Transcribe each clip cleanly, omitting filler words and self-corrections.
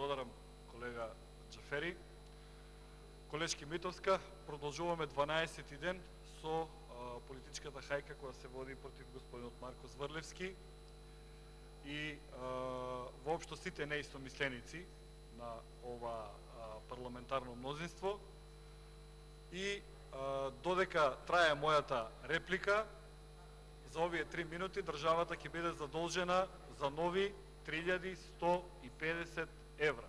Благодарам, колега Джафери. Колешки Митовска, продолжуваме 12-ти ден со политичката хајка која се води против господинот Марко Зврлевски и воопшто сите неистомисленици на ова парламентарно мнозинство. И додека трае мојата реплика, за овие 3 минути државата ќе биде задолжена за нови 3150 евра.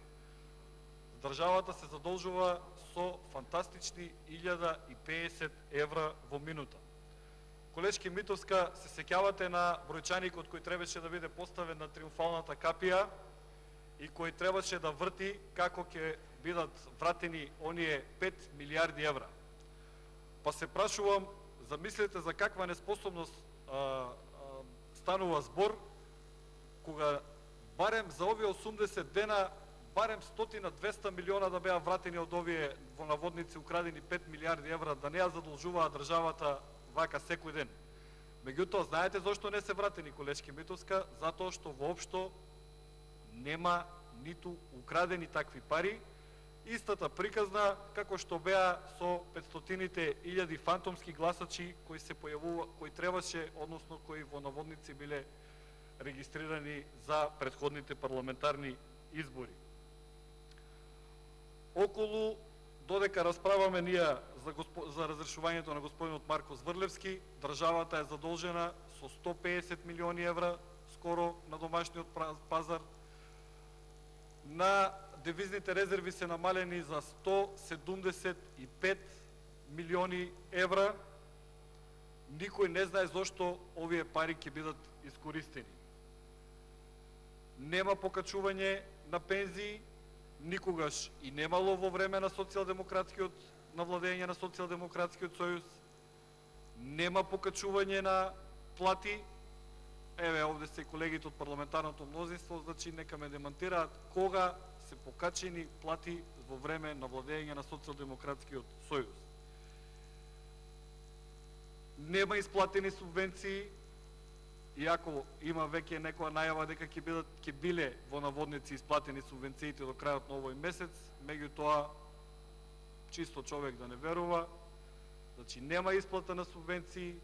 Државата се задолжува со фантастични 1050 евра во минута. Колешки Митовска, се сеќавате на бројчаникот кој требаше да биде поставен на триумфалната капија и кој требаше да врти како ќе бидат вратени оние 5 милиарди евра. Па се прашувам, замислете за каква неспособност станува збор, кога барем за овие 80 дена барем 100-200 милиона да беа вратени од овие во наводници украдени 5 милиарди евра, да не ја задолжуваа државата вака секој ден. Меѓутоа, знаете зошто не се вратени, колешки Митовска? Затоа што воопшто нема ниту украдени такви пари. Истата приказна како што беа со 500-тините илјади фантомски гласачи кои се појавува, кои требаше, односно кои во наводници биле регистрирани за претходните парламентарни избори. Околу, додека расправаме ние за разрешувањето на господинот Марко Зврлевски, државата е задолжена со 150 милиони евра скоро на домашниот пазар. На девизните резерви се намалени за 175 милиони евра. Никој не знае зошто овие пари ќе бидат искористени. Нема покачување на пензии, никогаш и немало во време на социјалдемократскиот, на владење на социјалдемократскиот сојуз. Нема покачување на плати. Еве, овде се колегите од парламентарното мнозинство, значи нека ме демантираат кога се покачени плати во време на владење на социјалдемократскиот сојуз. Нема исплатени субвенции, иако има веќе некоја најава дека ќе биле во наводници исплатени субвенциите до крајот на овој месец, меѓутоа чисто човек да не верува, значи нема исплата на субвенции.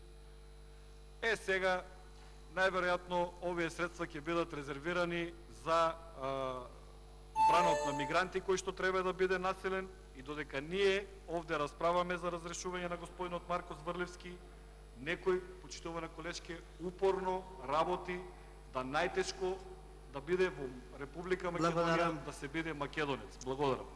Сега најверојатно овие средства ќе бидат резервирани за бранот на мигранти кој што треба да биде населен, и додека ние овде расправаме за разрешување на господинот Марко Зврлевски, некој, почитувана колешке, упорно работи да најтешко да биде во Република Македонија, да се биде македонец. Благодарам.